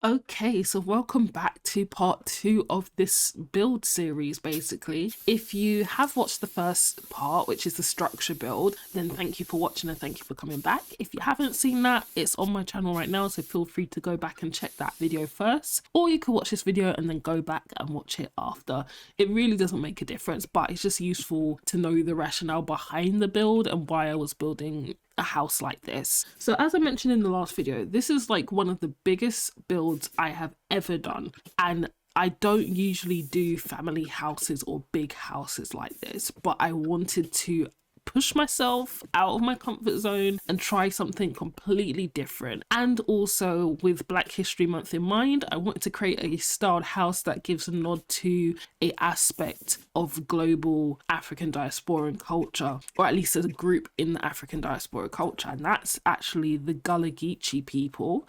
Okay, so welcome back to part 2 of this build series, basically. If you have watched the first part, which is the structure build, then thank you for watching and thank you for coming back. If you haven't seen that, it's on my channel right now, so feel free to go back and check that video first, or you can watch this video and then go back and watch it after. It really doesn't make a difference, but it's just useful to know the rationale behind the build and why I was building a house like this. So as I mentioned in the last video, this is like one of the biggest builds I have ever done, and I don't usually do family houses or big houses like this, but I wanted to push myself out of my comfort zone and try something completely different. And also with Black History Month in mind, I wanted to create a styled house that gives a nod to a aspect of global African diasporan culture, or at least as a group in the African diaspora culture, and that's actually the Gullah Geechee people,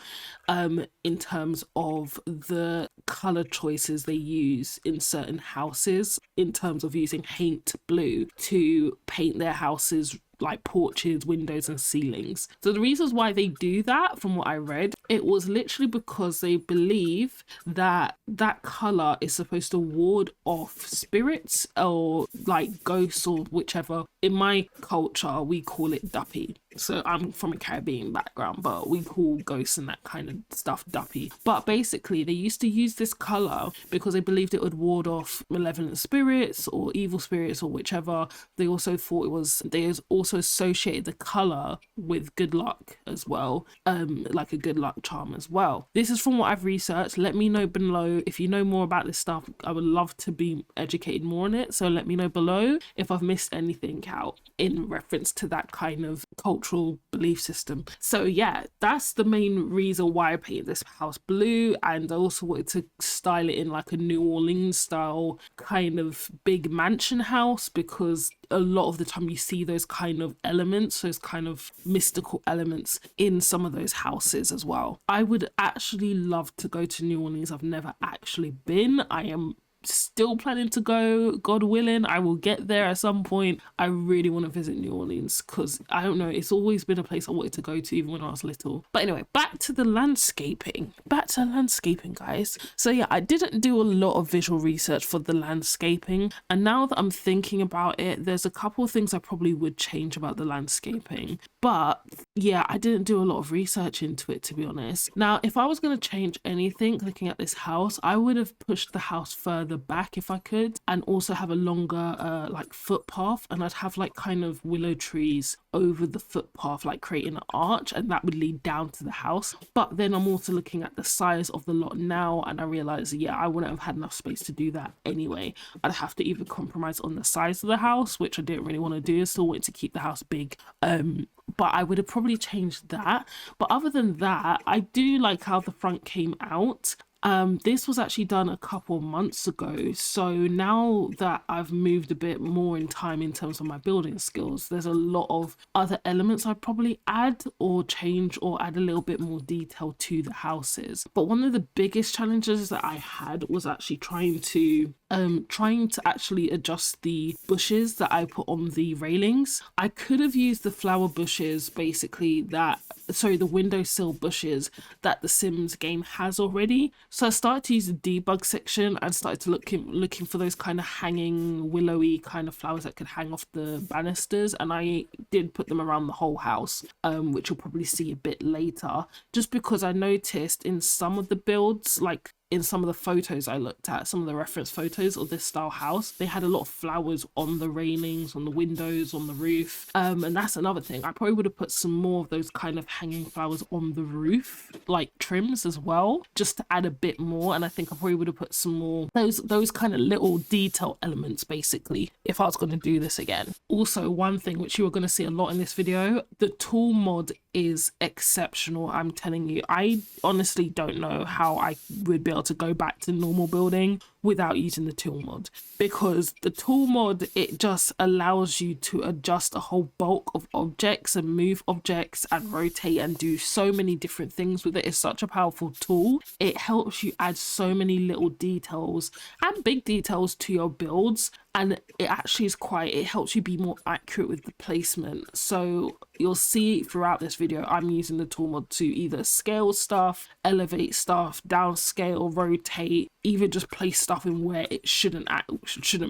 in terms of the color choices they use in certain houses, in terms of using Haint Blue to paint their houses, like porches, windows and ceilings. So the reasons why they do that, from what I read, it was literally because they believe that that color is supposed to ward off spirits or like ghosts or whichever. In my culture we call it duppy, so I'm from a Caribbean background, but we call ghosts and that kind of stuff duppy. But basically they used to use this color because they believed it would ward off malevolent spirits or evil spirits or whichever. They also thought it was, they also associated the color with good luck as well, like a good luck charm as well. This is from what I've researched. Let me know below if you know more about this stuff. I would love to be educated more on it, so let me know below if I've missed anything out in reference to that kind of cultural belief system. So yeah, that's the main reason why I painted this house blue, and I also wanted to style it in like a New Orleans style kind of big mansion house, because a lot of the time you see those kind of elements, those kind of mystical elements in some of those houses as well. I would actually love to go to New Orleans. I've never actually been. I am still planning to go, God willing. I will get there at some point. I really want to visit New Orleans because I don't know, it's always been a place I wanted to go to even when I was little. But anyway, back to landscaping, guys. So yeah, I didn't do a lot of visual research for the landscaping, and now that I'm thinking about it, there's a couple of things I probably would change about the landscaping. But yeah, I didn't do a lot of research into it, to be honest. Now, if I was going to change anything looking at this house, I would have pushed the house further back if I could, and also have a longer like footpath, and I'd have like kind of willow trees over the footpath, like creating an arch, and that would lead down to the house. But then I'm also looking at the size of the lot now, and I realize, yeah, I wouldn't have had enough space to do that anyway. I'd have to either compromise on the size of the house, which I didn't really want to do. I still wanted to keep the house big, but I would have probably changed that. But other than that, I do like how the front came out. This was actually done a couple months ago, so now that I've moved a bit more in time in terms of my building skills, there's a lot of other elements I'd probably add or change or add a little bit more detail to the houses. But one of the biggest challenges that I had was actually trying to actually adjust the bushes that I put on the railings. I could have used the flower bushes, basically the windowsill bushes that the Sims game has already. So I started to use the debug section and started to looking for those kind of hanging willowy kind of flowers that could hang off the banisters, and I did put them around the whole house, which you'll probably see a bit later, just because I noticed in some of the builds, like in some of the photos I looked at, some of the reference photos of this style house, they had a lot of flowers on the railings, on the windows, on the roof. And that's another thing. I probably would have put some more of those kind of hanging flowers on the roof, like trims as well, just to add a bit more. And I think I probably would have put some more those kind of little detail elements, basically, if I was going to do this again. Also, one thing which you are going to see a lot in this video, the tool mod is exceptional. I'm telling you, I honestly don't know how I would be able to go back to normal building without using the tool mod, because the tool mod, it just allows you to adjust a whole bulk of objects and move objects and rotate and do so many different things with it. It's such a powerful tool. It helps you add so many little details and big details to your builds, and it actually is it helps you be more accurate with the placement. So you'll see throughout this video I'm using the tool mod to either scale stuff, elevate stuff, downscale, rotate, even just place stuff in where it shouldn't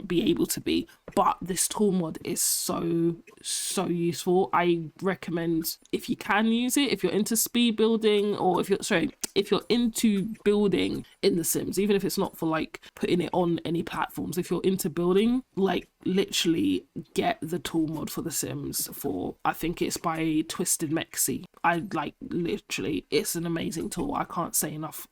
be able to be. But this tool mod is so useful. I recommend, if you can use it, if you're into speed building, or if you're into building in The Sims, even if it's not for like putting it on any platforms, if you're into building, like literally get the tool mod for The Sims. For, I think it's by Twisted Mexi. I like, literally, it's an amazing tool. I can't say enough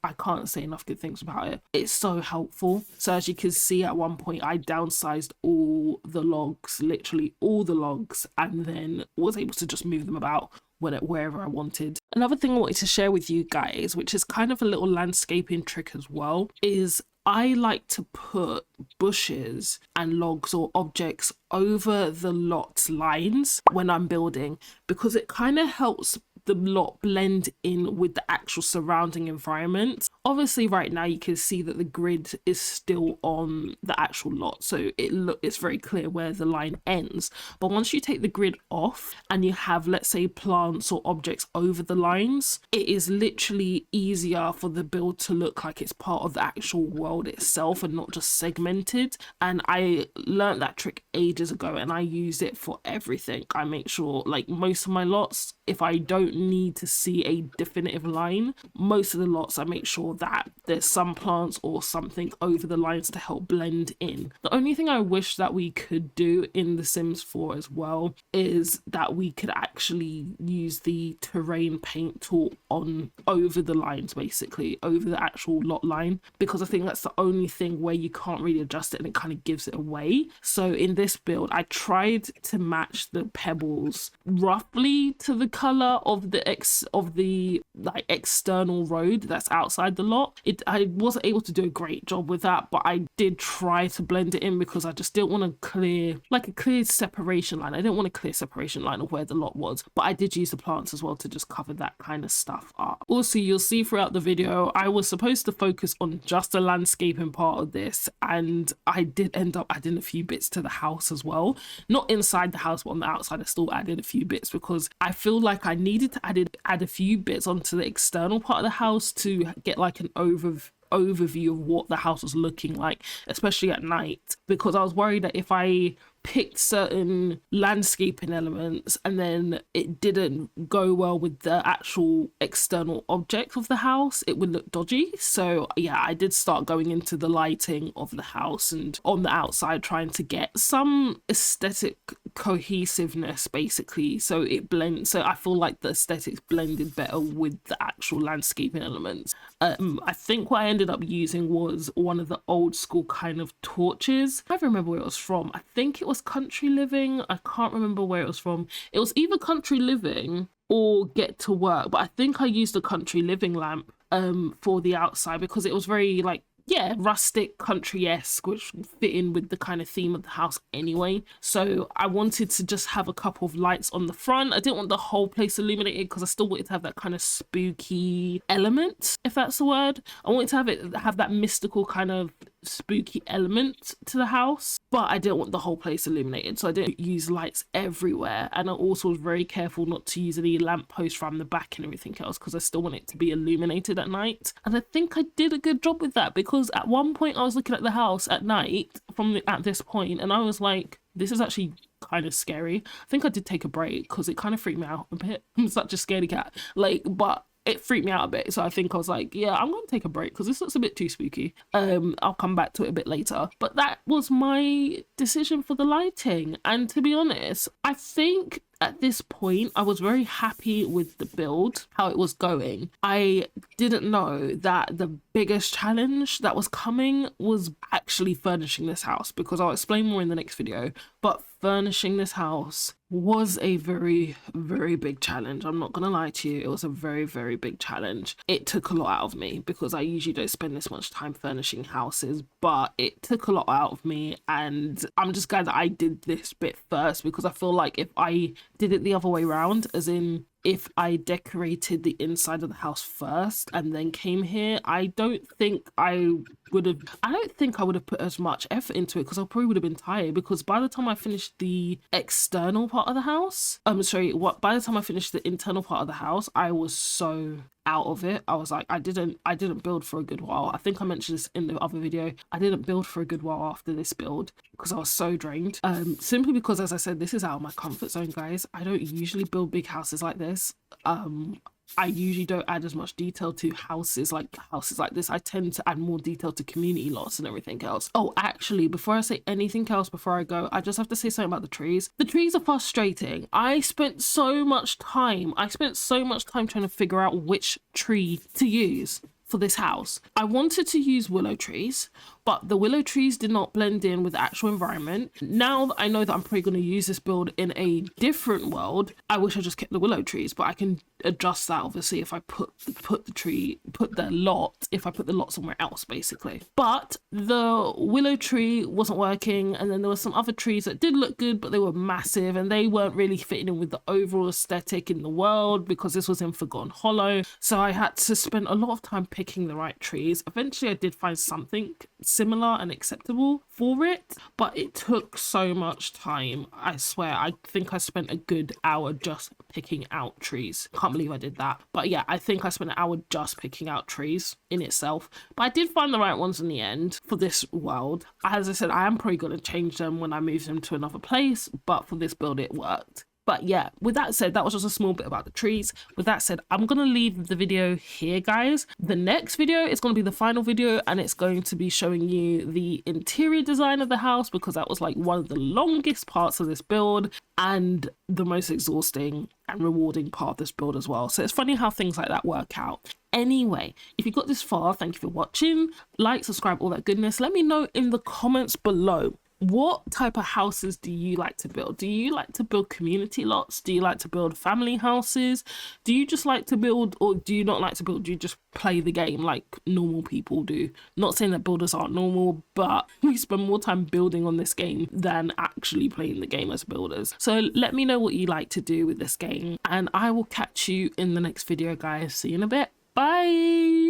good things about it. It's so helpful. So as you can see, at one point I downsized all the logs, literally all the logs, and then was able to just move them about wherever I wanted. Another thing I wanted to share with you guys, which is kind of a little landscaping trick as well, is I like to put bushes and logs or objects over the lot's lines when I'm building, because it kind of helps the lot blend in with the actual surrounding environment. Obviously right now you can see that the grid is still on the actual lot, so it's very clear where the line ends. But once you take the grid off and you have, let's say, plants or objects over the lines, it is literally easier for the build to look like it's part of the actual world itself and not just segmented. And I learned that trick ages ago and I use it for everything. I make sure, like, most of my lots, if I don't need to see a definitive line, most of the lots I make sure that there's some plants or something over the lines to help blend in. The only thing I wish that we could do in The Sims 4 as well is that we could actually use the terrain paint tool over the lines, basically over the actual lot line, because I think that's the only thing where you can't really adjust it and it kind of gives it away. So in this build I tried to match the pebbles roughly to the color of the like external road that's outside the lot. I wasn't able to do a great job with that, but I did try to blend it in because I just didn't want to clear like a clear separation line. I didn't want a clear separation line of where the lot was, but I did use the plants as well to just cover that kind of stuff up. Also, you'll see throughout the video I was supposed to focus on just the landscaping part of this, and I did end up adding a few bits to the house as well. Not inside the house, but on the outside I still added a few bits because I feel like I needed to add a few bits onto the external part of the house to get like an overview of what the house was looking like, especially at night, because I was worried that if I picked certain landscaping elements and then it didn't go well with the actual external object of the house, it would look dodgy. So yeah, I did start going into the lighting of the house and on the outside trying to get some aesthetic cohesiveness, basically, so I feel like the aesthetics blended better with the actual landscaping elements. I think what I ended up using was one of the old school kind of torches. I don't remember where it was from. I think it was Country Living. I can't remember where it was from. It was either Country Living or Get to Work, but I think I used a Country Living lamp for the outside because it was very like, yeah, rustic, country-esque, which fit in with the kind of theme of the house anyway. So I wanted to just have a couple of lights on the front. I didn't want the whole place illuminated because I still wanted to have that kind of spooky element, if that's the word. I wanted to have that mystical kind of spooky element to the house, but I didn't want the whole place illuminated, so I didn't use lights everywhere. And I also was very careful not to use any lampposts around the back and everything else because I still want it to be illuminated at night. And I think I did a good job with that, because at one point I was looking at the house at night at this point and I was like, this is actually kind of scary. I think I did take a break because it kind of freaked me out a bit. I'm such a scaredy cat, but it freaked me out a bit, so I think I was like, yeah, I'm gonna take a break because this looks a bit too spooky. I'll come back to it a bit later. But that was my decision for the lighting, and to be honest, I think at this point, I was very happy with the build, how it was going. I didn't know that the biggest challenge that was coming was actually furnishing this house, because I'll explain more in the next video. But furnishing this house was a very, very big challenge. I'm not gonna lie to you, it was a very, very big challenge. It took a lot out of me because I usually don't spend this much time furnishing houses, but it took a lot out of me, and I'm just glad that I did this bit first, because I feel like if I did it the other way around, as in if I decorated the inside of the house first and then came here, I don't think I would have put as much effort into it, because I probably would have been tired, because by the time I finished the external part of the house, by the time I finished the internal part of the house, I was so out of it. I was like, I didn't build for a good while. I think I mentioned this in the other video. I didn't build for a good while after this build because I was so drained. Simply because, as I said, this is out of my comfort zone, guys. I don't usually build big houses like this. I usually don't add as much detail to houses like this. I tend to add more detail to community lots and everything else. Oh, actually, before I say anything else, before I go, I just have to say something about the trees. The trees are frustrating. I spent so much time trying to figure out which tree to use for this house. I wanted to use willow trees, but the willow trees did not blend in with the actual environment. Now that I know that I'm probably going to use this build in a different world, I wish I just kept the willow trees, but I can adjust that obviously if I put the lot somewhere else, basically. But the willow tree wasn't working, and then there were some other trees that did look good, but they were massive and they weren't really fitting in with the overall aesthetic in the world, because this was in Forgotten Hollow. So I had to spend a lot of time picking the right trees. Eventually I did find something similar and acceptable for it, but it took so much time. I swear, I think I spent a good hour just picking out trees. Can't believe I did that. But yeah, I think I spent an hour just picking out trees in itself. But I did find the right ones in the end for this world. As I said, I am probably going to change them when I move them to another place, but for this build it worked. But yeah, with that said, that was just a small bit about the trees. With that said, I'm going to leave the video here, guys. The next video is going to be the final video, and it's going to be showing you the interior design of the house, because that was like one of the longest parts of this build and the most exhausting and rewarding part of this build as well. So it's funny how things like that work out. Anyway, if you got this far, thank you for watching. Like, subscribe, all that goodness. Let me know in the comments below, what type of houses do you like to build? Do you like to build community lots? Do you like to build family houses? Do you just like to build, or do you not like to build? Do you just play the game like normal people do? Not saying that builders aren't normal, but we spend more time building on this game than actually playing the game as builders. So let me know what you like to do with this game, and I will catch you in the next video, guys. See you in a bit. Bye.